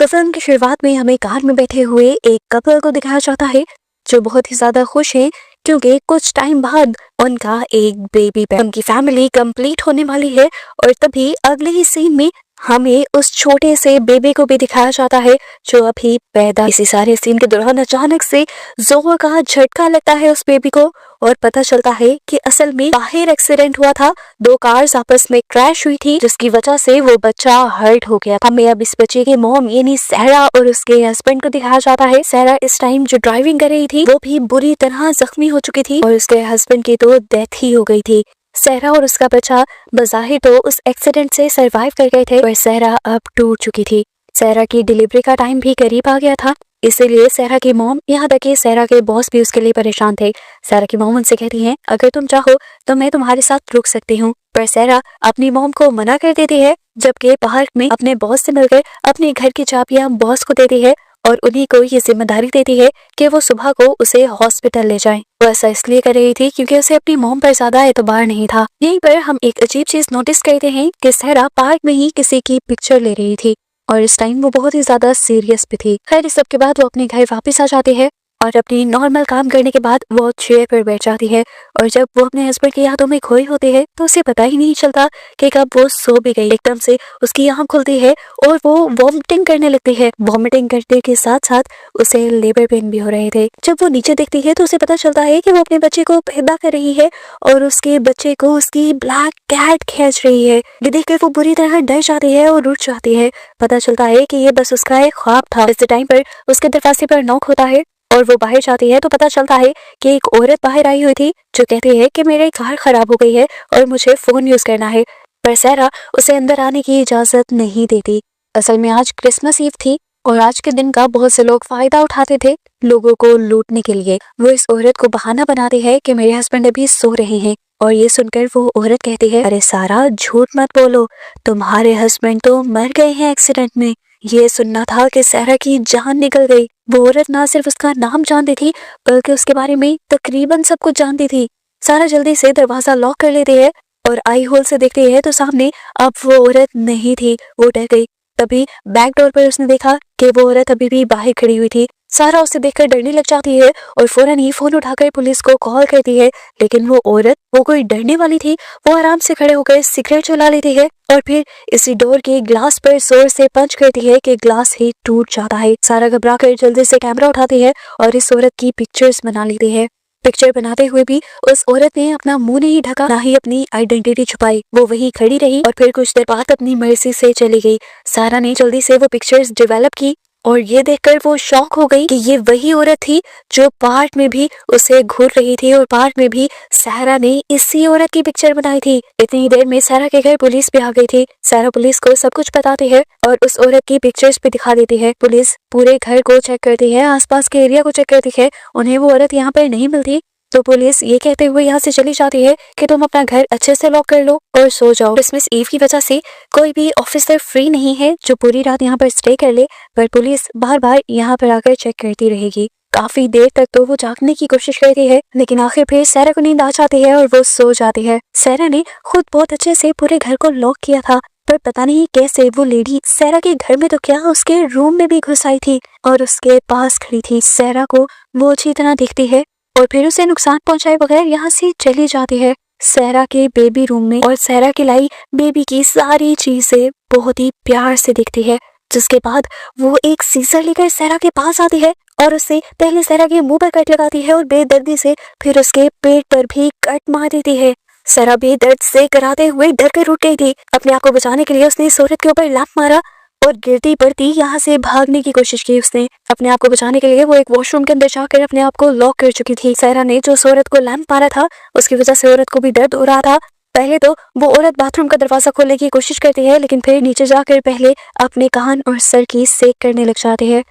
तो फिल्म की शुरुआत में हमें कार में बैठे हुए एक कपल को दिखाया जाता है जो बहुत ही ज्यादा खुश है क्योंकि कुछ टाइम बाद उनका एक बेबी है। उनकी फैमिली कंप्लीट होने वाली है और तभी अगले ही सीन में हमें उस छोटे से बेबी को भी दिखाया जाता है जो अभी पैदा। इसी सारे सीन के दौरान अचानक से जोर का झटका लगता है उस बेबी को और पता चलता है कि असल में बाहर एक्सीडेंट हुआ था, दो कार्स आपस में क्रैश हुई थी जिसकी वजह से वो बच्चा हर्ट हो गया था। हमें अब इस बच्चे की मॉम यानी सहरा और उसके हस्बैंड को दिखाया जाता है। सहरा इस टाइम जो ड्राइविंग कर रही थी वो भी बुरी तरह जख्मी हो चुकी थी और उसके हस्बैंड की तो डेथ ही हो गई थी। सहरा और उसका बच्चा बज़ाहिर तो उस एक्सीडेंट से सरवाइव कर गए थे पर सहरा अब टूट चुकी थी। सहरा की डिलीवरी का टाइम भी करीब आ गया था, इसीलिए सहरा की मॉम, यहाँ तक कि सहरा के बॉस भी उसके लिए परेशान थे। सहरा की मॉम उनसे कहती हैं अगर तुम चाहो तो मैं तुम्हारे साथ रुक सकती हूँ, पर सहरा अपनी मॉम को मना कर देती है जबकि पार्क में अपने बॉस से मिलकर अपने घर की चाबियां बॉस को देती है और उन्हीं को ये जिम्मेदारी देती है कि वो सुबह को उसे हॉस्पिटल ले जाएं। वो ऐसा इसलिए कर रही थी क्योंकि उसे अपनी मॉम पर ज्यादा एतबार नहीं था। यहीं पर हम एक अजीब चीज नोटिस करते हैं कि सहरा पार्क में ही किसी की पिक्चर ले रही थी और इस टाइम वो बहुत ही ज्यादा सीरियस भी थी। खैर इस सब के बाद वो अपने घर वापस आ जाती है और अपनी नॉर्मल काम करने के बाद वो चेयर पर बैठ जाती है और जब वो अपने हस्बैंड की यादों में खोई होती है तो उसे पता ही नहीं चलता कि कब वो सो भी गई। एकदम से उसकी आंख खुलती है और वो वॉमिटिंग करने लगती है। वॉमिटिंग करने के साथ साथ उसे लेबर पेन भी हो रहे थे। जब वो नीचे देखती है तो उसे पता चलता है कि वो अपने बच्चे को पैदा कर रही है और उसके बच्चे को उसकी ब्लैक कैट खींच रही है। ये देखकर वो बुरी तरह डर जाती है और उठ जाती है। पता चलता है कि ये बस उसका एक ख्वाब था। इस टाइम पर उसके दरवाजे पर नॉक होता है और वो बाहर जाती है तो पता चलता है कि एक औरत बाहर आई हुई थी जो कहती है कि मेरी कार खराब हो गई है और मुझे फोन यूज करना है, पर सहरा उसे अंदर आने की इजाजत नहीं देती। असल में आज क्रिसमस ईव थी और आज के दिन का बहुत से लोग फायदा उठाते थे लोगों को लूटने के लिए। वो इस औरत को बहाना बनाती है कि मेरे हस्बैंड अभी सो रहे हैं और ये सुनकर वो औरत कहती है अरे सारा झूठ मत बोलो, तुम्हारे हस्बैंड तो मर गए हैं एक्सीडेंट में। ये सुनना था कि सहरा की जान निकल गई। वो औरत ना सिर्फ उसका नाम जानती थी बल्कि उसके बारे में तकरीबन सब कुछ जानती थी। सारा जल्दी से दरवाजा लॉक कर लेती है और आई होल से देखती है तो सामने अब वो औरत नहीं थी। वो डर गई। तभी बैक डोर पर उसने देखा कि वो औरत अभी भी बाहर खड़ी हुई थी। सारा उसे देखकर डरने लग जाती है और फौरन ही फोन उठाकर पुलिस को कॉल करती है। लेकिन वो औरत, वो कोई डरने वाली थी, वो आराम से खड़े होकर सिगरेट जला लेती है और फिर इसी डोर के ग्लास पर जोर से पंच करती है कि ग्लास ही टूट जाता है। सारा घबरा कर जल्दी से कैमरा उठाती है और इस औरत की पिक्चर्स बना लेती है। पिक्चर बनाते हुए भी उस औरत ने अपना मुंह नहीं ढका, ना ही अपनी आइडेंटिटी छुपाई। वो वहीं खड़ी रही और फिर कुछ देर बाद अपनी मर्जी से चली गई। सारा ने जल्दी से वो पिक्चर्स डेवलप की और ये देखकर वो शॉक हो गई कि ये वही औरत थी जो पार्क में भी उसे घूर रही थी और पार्क में भी सहरा ने इसी औरत की पिक्चर बनाई थी। इतनी देर में सहरा के घर पुलिस भी आ गई थी। सहरा पुलिस को सब कुछ बताती है और उस औरत की पिक्चर्स भी दिखा देती है। पुलिस पूरे घर को चेक करती है, आसपास के एरिया को चेक करती है, उन्हें वो औरत यहाँ पर नहीं मिलती तो पुलिस ये कहते हुए यहाँ से चली जाती है कि तुम अपना घर अच्छे से लॉक कर लो और सो जाओ। क्रिसमस ईव की वजह से कोई भी ऑफिसर फ्री नहीं है जो पूरी रात यहाँ पर स्टे कर ले, पर पुलिस बार बार यहाँ पर आकर चेक करती रहेगी। काफी देर तक तो वो जागने की कोशिश करती है लेकिन आखिर फिर सहरा को नींद आ जाती है और वो सो जाती है। सहरा ने खुद बहुत अच्छे से पूरे घर को लॉक किया था पर पता नहीं कैसे वो लेडी सहरा के घर में तो क्या उसके रूम में भी घुस आई थी और उसके पास खड़ी थी। सहरा को वो अच्छी तरह दिखती है और फिर उसे नुकसान पहुंचाए बगैर यहाँ से चली जाती है सहरा के बेबी रूम में और सहरा की लाई बेबी की सारी चीजें बहुत ही प्यार से दिखती है। जिसके बाद वो एक सीजर लेकर सहरा के पास आती है और उससे पहले सहरा के मुंह पर कट लगाती है और बेदर्दी से फिर उसके पेट पर भी कट मार देती है। सहरा बेदर्द से कराते हुए डर कर उठ गई थी। अपने आप को बचाने के लिए उसने इस औरत के ऊपर लैंप मारा और गिरती पड़ती यहाँ से भागने की कोशिश की। उसने अपने आप को बचाने के लिए वो एक वॉशरूम के अंदर जाकर अपने आप को लॉक कर चुकी थी। सहरा ने जो औरत को लैंप मारा था उसकी वजह से औरत को भी दर्द हो रहा था। पहले तो वो औरत बाथरूम का दरवाजा खोलने की कोशिश करती है लेकिन फिर नीचे जाकर पहले अपने कान और सर की सेक करने लग जाती है।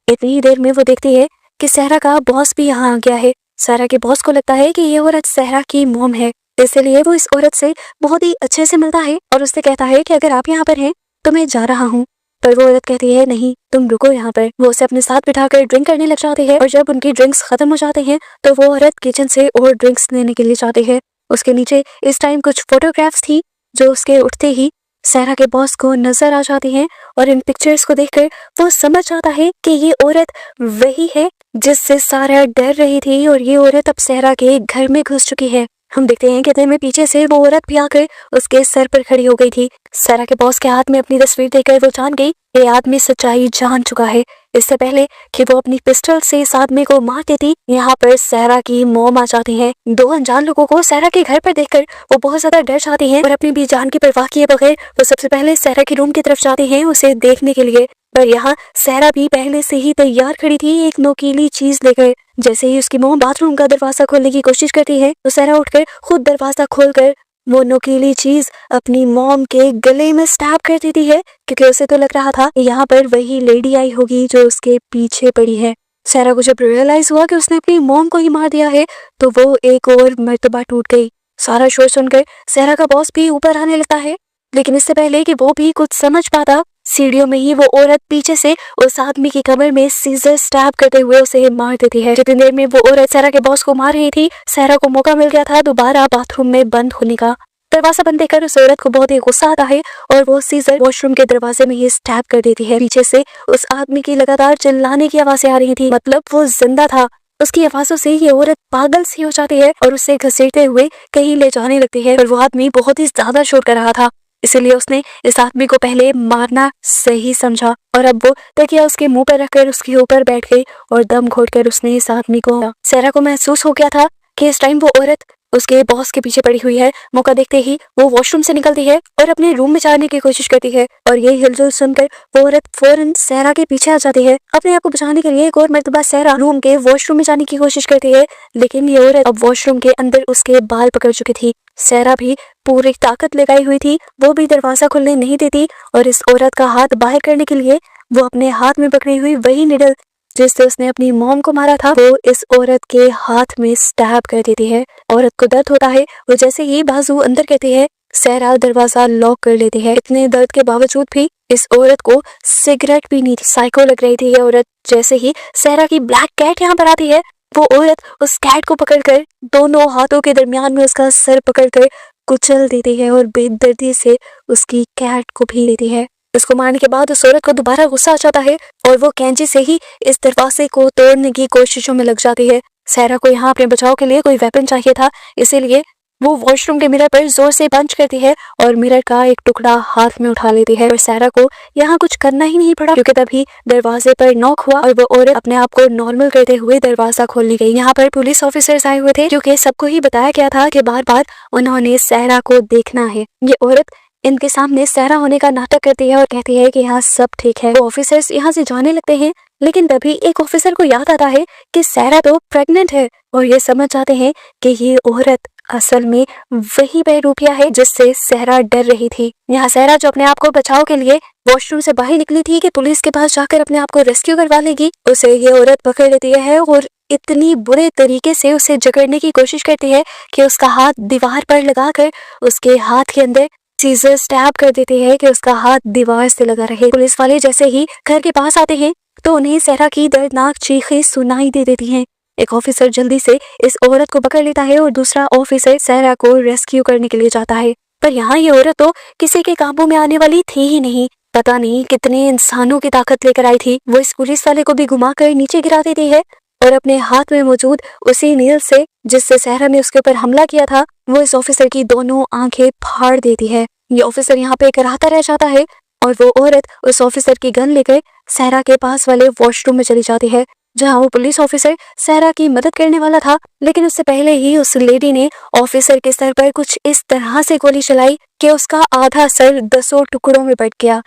इतनी देर में वो देखती है कि सहरा का बॉस भी यहाँ आ गया है। सहरा के बॉस को लगता है कि ये औरत सहरा की मॉम है, इसलिए वो इस औरत से बहुत ही अच्छे से मिलता है और उससे कहता है कि अगर आप यहाँ पर हैं तो मैं जा रहा हूँ। पर वो औरत कहती है नहीं, तुम रुको यहाँ पर। वो उसे अपने साथ बिठाकर ड्रिंक करने लग जाती है और जब उनकी ड्रिंक्स खत्म हो जाते हैं तो वो औरत किचन से और ड्रिंक्स लेने के लिए जाती है। उसके नीचे इस टाइम कुछ फोटोग्राफ्स थी जो उसके उठते ही सहरा के बॉस को नजर आ जाती हैं और इन पिक्चर्स को देखकर वो समझ जाता है कि ये औरत वही है जिससे सारा डर रही थी और ये औरत अब सहरा के घर में घुस चुकी है। हम देखते हैं कितने में पीछे से वो औरत भी आकर उसके सर पर खड़ी हो गई थी। सहरा के बॉस के हाथ में अपनी तस्वीर देखकर वो जान गई ये आदमी सच्चाई जान चुका है। इससे पहले कि वो अपनी पिस्टल से इस आदमी को मार देती, यहाँ पर सहरा की मॉम आ जाती है। दो अनजान लोगों को सहरा के घर पर देखकर वो बहुत ज्यादा डर जाती हैं और अपनी भी जान की परवाह किए बगैर वो सबसे पहले सहरा के रूम की तरफ जाते हैं उसे देखने के लिए। पर यहाँ सहरा भी पहले से ही तैयार खड़ी थी एक नोकीली चीज लेकर। जैसे ही उसकी मॉम बाथरूम का दरवाजा खोलने की कोशिश करती है तो सहरा उठकर खुद दरवाजा खोलकर वो नोकीली चीज अपनी मॉम के गले में स्टैब कर देती है, क्योंकि उसे तो लग रहा था यहाँ पर वही लेडी आई होगी जो उसके पीछे पड़ी है। सहरा को जब रियलाइज हुआ कि उसने अपनी मॉम को ही मार दिया है तो वो एक और मर्तबा टूट गई। सारा शोर सुनकर सहरा का बॉस भी ऊपर आने लगता है, लेकिन इससे पहले कि वो भी कुछ समझ पाता, सीढ़ियों में ही वो औरत पीछे से उस आदमी की कमर में सीजर स्टैब करते हुए उसे मार देती है। जितनी देर में वो औरत सहरा के बॉस को मार रही थी, सहरा को मौका मिल गया था दोबारा बाथरूम में बंद होने का। दरवाजा बंद देखकर उस औरत को बहुत ही गुस्सा आता है और वो सीजर वॉशरूम के दरवाजे में ही स्टैब कर देती है। पीछे से उस आदमी की लगातार चिल्लाने की आवाजें आ रही थी, मतलब वो जिंदा था। उसकी आवाजों से ये औरत पागल सी हो जाती है और उसे घसीटते हुए कहीं ले जाने लगती है। पर वो आदमी बहुत ही ज्यादा शोर कर रहा था, इसलिए उसने इस आदमी को पहले मारना सही समझा और अब वो तकिया उसके मुंह पर रखकर उसके ऊपर बैठ गई और दम घोटकर उसने इस आदमी को। सहरा को महसूस हो गया था कि इस टाइम वो औरत उसके बॉस के पीछे पड़ी हुई है। मौका देखते ही वो वॉशरूम से निकलती है और अपने रूम में जाने की कोशिश करती है और ये हिलजुल सुनकर वो औरत फौरन सहरा के पीछे आ जाती है। अपने आप को बचाने के लिए एक और मर्तबा सहरा रूम के वॉशरूम में जाने की कोशिश करती है, लेकिन ये औरत अब वॉशरूम के अंदर उसके बाल पकड़ चुकी थी। सहरा भी पूरी ताकत लगाई हुई थी, वो भी दरवाजा खुलने नहीं देती और इस औरत का हाथ बाहर करने के लिए वो अपने हाथ में पकड़ी हुई वही निडल जिससे उसने अपनी मॉम को मारा था वो इस औरत के हाथ में स्टैब कर देती है। औरत को दर्द होता है, वो जैसे ही बाजू अंदर कहती है, सहरा दरवाजा लॉक कर लेती है। इतने दर्द के बावजूद भी इस औरत को सिगरेट पीनी थी। साइको लग रही थी ये औरत। जैसे ही सहरा की ब्लैक कैट यहाँ पर आती है, वो औरत उस कैट को पकड़कर दोनों हाथों के दरमियान में उसका सर पकड़कर कुचल देती है और बेदर्दी से उसकी कैट को भी लेती है। उसको मारने के बाद उस औरत को दोबारा गुस्सा आ जाता है और वो कैंची से ही इस दरवाजे को तोड़ने की कोशिशों में लग जाती है। सहरा को यहाँ अपने बचाव के लिए कोई वेपन चाहिए था, इसीलिए वो वॉशरूम के मिरर पर जोर से पंच करती है और मिरर का एक टुकड़ा हाथ में उठा लेती है। और सहरा को यहाँ कुछ करना ही नहीं पड़ा, क्योंकि तभी दरवाजे पर नॉक हुआ और वो औरत अपने आप को नॉर्मल करते हुए दरवाजा खोलने गई। यहाँ पर पुलिस ऑफिसर्स आए हुए थे, क्योंकि सबको ही बताया गया था कि बार बार उन्होंने सहरा को देखना है। ये औरत इनके सामने सहरा होने का नाटक करती है और कहती है कि यहाँ सब ठीक है। वो ऑफिसर्स यहाँ से जाने लगते हैं, लेकिन तभी एक ऑफिसर को याद आता है कि सहरा तो प्रेग्नेंट है और ये समझ जाते हैं कि ये औरत असल में वही बहरूपिया है जिससे सहरा डर रही थी। यहाँ सहरा जो अपने आप को बचाव के लिए वॉशरूम से बाहर निकली थी कि पुलिस के पास जाकर अपने आप को रेस्क्यू करवा लेगी, उसे ये औरत पकड़ लेती है और इतनी बुरे तरीके से उसे जकड़ने की कोशिश करती है कि उसका हाथ दीवार पर लगाकर उसके हाथ के अंदर सीजर स्टैब कर देती है कि उसका हाथ दीवार से लगा रहे। पुलिस वाले जैसे ही घर के पास आते हैं तो उन्हें सहरा की दर्दनाक चीखें सुनाई दे देती हैं। एक ऑफिसर जल्दी से इस औरत को पकड़ लेता है और दूसरा ऑफिसर सहरा को रेस्क्यू करने के लिए जाता है। पर यहाँ ये औरत तो किसी के काबू में आने वाली थी ही नहीं। पता नहीं कितने इंसानों की ताकत लेकर आई थी। वो इस पुलिस वाले को भी घुमाकर नीचे गिरा देती है और अपने हाथ में मौजूद उसी नील से जिससे सहरा ने उसके ऊपर हमला किया था, वो इस ऑफिसर की दोनों आंखें फाड़ देती है। ये ऑफिसर यहाँ पे कराहता रह जाता है और वो औरत उस ऑफिसर की गन लेकर सहरा के पास वाले वॉशरूम में चली जाती है, जहाँ वो पुलिस ऑफिसर सहरा की मदद करने वाला था। लेकिन उससे पहले ही उस लेडी ने ऑफिसर के सर पर कुछ इस तरह से गोली चलाई कि उसका आधा सर 10 टुकड़ों में बट गया।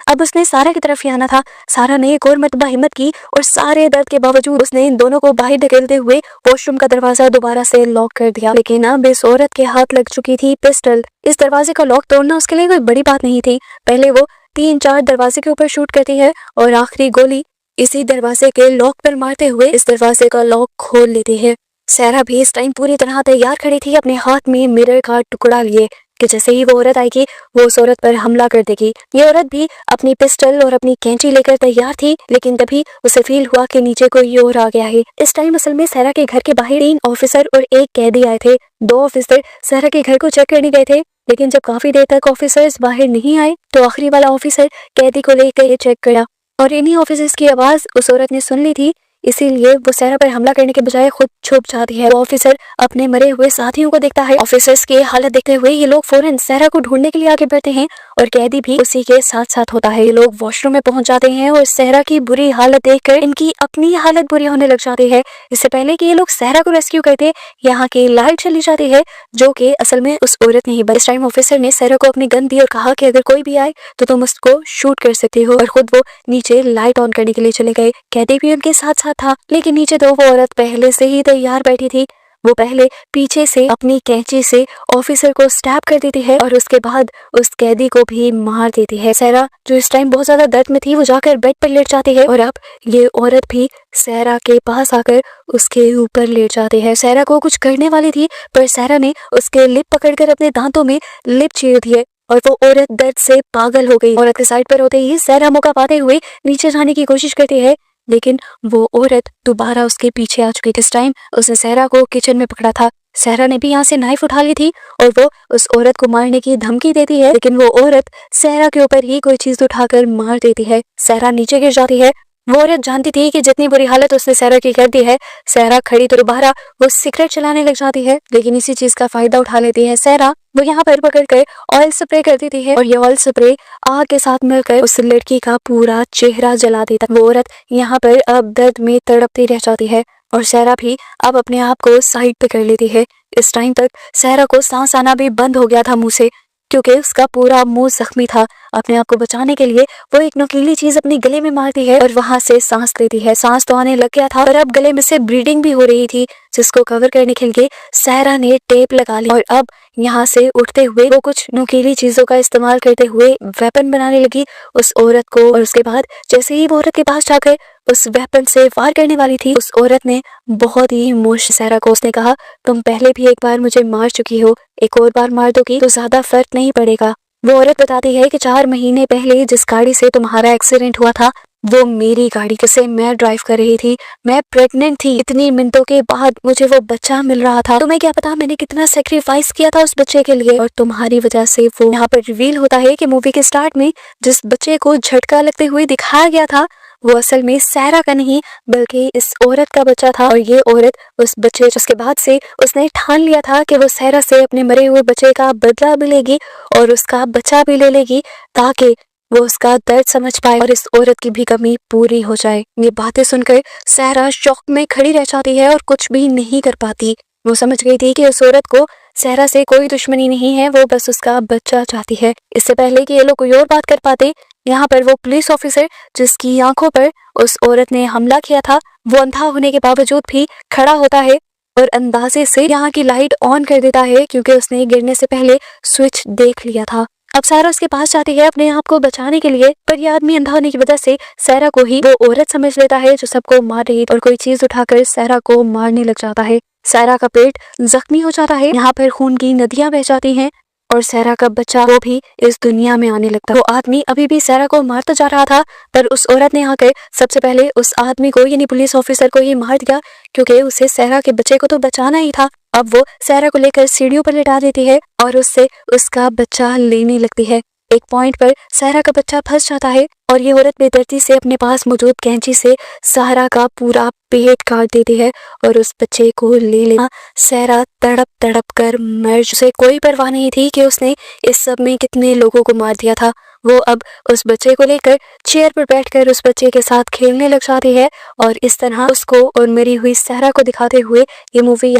अब उसने सारा की तरफ ही आना था। सारा ने एक और मरतबा हिम्मत की और सारे दर्द के बावजूद उसने इन दोनों को बाहर धकेलते हुए वॉशरूम का दरवाजा दोबारा से लॉक कर दिया। लेकिन अब इस औरत के हाथ लग चुकी थी पिस्टल। इस दरवाजे का लॉक तोड़ना उसके लिए कोई बड़ी बात नहीं थी। पहले वो 3-4 दरवाजे के ऊपर शूट करती है और आखिरी गोली इसी दरवाजे के लॉक पर मारते हुए इस दरवाजे का लॉक खोल लेती है। सहरा भी इस टाइम पूरी तरह तैयार खड़ी थी, अपने हाथ में मिरर का टुकड़ा लिए कि जैसे ही वो औरत आएगी वो उस औरत पर हमला कर देगी। ये औरत भी अपनी पिस्टल और अपनी कैंची लेकर तैयार थी, लेकिन तभी उसे फील हुआ कि नीचे कोई और आ गया है। इस टाइम असल में सहरा के घर के बाहर 3 ऑफिसर और 1 कैदी आए थे। 2 ऑफिसर सहरा के घर को चेक करने गए थे लेकिन जब काफी देर तक ऑफिसर्स बाहर नहीं आए तो आखिरी वाला ऑफिसर कैदी को लेकर चेक करा और इन्हीं ऑफिसर्स की आवाज उस औरत ने सुन ली थी, इसीलिए वो सहरा पर हमला करने के बजाय खुद छुप जाती है। वो ऑफिसर अपने मरे हुए साथियों को देखता है। ऑफिसर्स की हालत देखते हुए ये लोग फौरन सहरा को ढूंढने के लिए आगे बढ़ते हैं और कैदी भी उसी के साथ साथ होता है। ये लोग वॉशरूम में पहुंच जाते हैं और सहरा की बुरी हालत देखकर इनकी अपनी हालत बुरी होने लग जाती है। इससे पहले कि ये लोग सहरा को रेस्क्यू करते, यहाँ की लाइट चली जाती है जो कि असल में उस औरत ने ही। इस टाइम ऑफिसर ने सहरा को अपनी गन दी और कहा कि अगर कोई भी आए तो तुम उसको शूट कर सकती हो, और खुद वो नीचे लाइट ऑन करने के लिए चले गए। कैदी भी उनके साथ साथ था, लेकिन नीचे तो वो औरत पहले से ही तैयार बैठी थी। वो पहले पीछे से अपनी कैंची से ऑफिसर को स्टैब कर देती है और उसके बाद उस कैदी को भी मार देती है। सहरा जो इस टाइम बहुत ज्यादा दर्द में थी, वो जाकर बेड पर लेट जाती है और अब ये औरत भी सहरा के पास आकर उसके ऊपर लेट जाती है। सहरा को कुछ करने वाली थी पर सहरा ने उसके लिप पकड़कर अपने दांतों में लिप चीर दिए और वो औरत दर्द से पागल हो गई। औरत के साइड पर होते ही सहरा मौका पाते हुए नीचे जाने की कोशिश करती है, लेकिन वो औरत दोबारा उसके पीछे आ चुकी थी। इस टाइम उसने सहरा को किचन में पकड़ा था। सहरा ने भी यहाँ से नाइफ उठा ली थी और वो उस औरत को मारने की धमकी देती है, लेकिन वो औरत सहरा के ऊपर ही कोई चीज उठाकर मार देती है। सहरा नीचे गिर जाती है। वो औरत जानती थी कि जितनी बुरी हालत उसने सहरा की कर दी है, सहरा खड़ी तो दोबारा वो सिगरेट चलाने लग जाती है, लेकिन इसी चीज का फायदा उठा लेती है सहरा। वो यहाँ पर पकड़ कर ऑयल स्प्रे कर देती है और ये ऑयल स्प्रे आग के साथ मिलकर उस लड़की का पूरा चेहरा जला देता है। वो औरत यहाँ पर अब दर्द में तड़पती रह जाती है और सहरा भी अब अपने आप को साइड पे कर लेती है। इस टाइम तक सहरा को सांस आना भी बंद हो गया था मुंह से, क्योंकि उसका पूरा मुंह जख्मी था। अपने आप को बचाने के लिए वो एक नुकीली चीज अपने गले में मारती है और वहां से सांस लेती है। सांस तो आने लग गया था पर अब गले में से ब्लीडिंग भी हो रही थी, जिसको कवर करने के लिए सहरा ने टेप लगा ली और अब यहाँ से उठते हुए वो कुछ नुकीली चीजों का इस्तेमाल करते हुए वेपन बनाने लगी उस औरत को। और उसके बाद जैसे ही वो औरत के पास जाकर उस वेपन से वार करने वाली थी, उस औरत ने बहुत ही मुश्त सहरा को उसने कहा, तुम पहले भी एक बार मुझे मार चुकी हो, एक और बार मार दोगी तो ज्यादा फर्क नहीं पड़ेगा। वो औरत बताती है कि 4 महीने पहले जिस गाड़ी से तुम्हारा एक्सीडेंट हुआ था वो मेरी गाड़ी से मैं ड्राइव कर रही थी। मैं प्रेग्नेंट थी। इतनी मिनटों के बाद मुझे वो बच्चा मिल रहा था। तुम्हें क्या पता मैंने कितना सेक्रीफाइस किया था उस बच्चे के लिए, और तुम्हारी वजह से वो यहाँ पर रिवील होता है कि मूवी के स्टार्ट में जिस बच्चे को झटका लगते हुए दिखाया गया था वो असल में सहरा का नहीं बल्कि इस औरत का बच्चा था। और ये औरत उस बच्चे, जिसके बाद से उसने ठान लिया था कि वो सहरा से अपने मरे हुए बच्चे का बदला भी लेगी और उसका बच्चा भी ले लेगी, ताकि वो उसका दर्द समझ पाए और इस औरत की भी कमी पूरी हो जाए। ये बातें सुनकर सहरा शौक में खड़ी रह जाती है और कुछ भी नहीं कर पाती। वो समझ गई थी कि उस औरत को सहरा से कोई दुश्मनी नहीं है, वो बस उसका बच्चा चाहती है। इससे पहले कि ये लोग कोई और बात कर पाते, यहाँ पर वो पुलिस ऑफिसर जिसकी आंखों पर उस औरत ने हमला किया था, वो अंधा होने के बावजूद भी खड़ा होता है और अंदाजे से यहाँ की लाइट ऑन कर देता है, क्योंकि उसने गिरने से पहले स्विच देख लिया था। अब सहरा उसके पास जाती है अपने आप को बचाने के लिए, पर यह आदमी अंधा होने की वजह से सहरा को ही वो औरत समझ लेता है जो सबको मार रही और कोई चीज उठाकर सहरा को मारने लग जाता है। सहरा का पेट जख्मी हो जाता है, यहाँ पर खून की नदियां बह जाती हैं और सहरा का बच्चा वो भी इस दुनिया में आने लगता है। वो आदमी अभी भी सहरा को मारता जा रहा था, पर उस औरत ने आकर सबसे पहले उस आदमी को यानी पुलिस ऑफिसर को ही मार दिया, क्योंकि उसे सहरा के बच्चे को तो बचाना ही था। अब वो सहरा को लेकर सीढ़ियों पर लिटा देती है और उससे उसका बच्चा लेने लगती है। एक पॉइंट पर सहरा का बच्चा फंस जाता है और ये औरत बेदर्दी से अपने पास मौजूद कैंची से सहरा का पूरा पेट काट देती है और उस बच्चे को ले लेना। सहरा तड़प तड़प कर मर, उसे कोई परवाह नहीं थी कि उसने इस सब में कितने लोगों को मार दिया था। वो अब उस बच्चे को लेकर चेयर पर बैठकर उस बच्चे के साथ खेलने लग जाती है और इस तरह उसको और मरी हुई सहरा को दिखाते हुए ये मूवी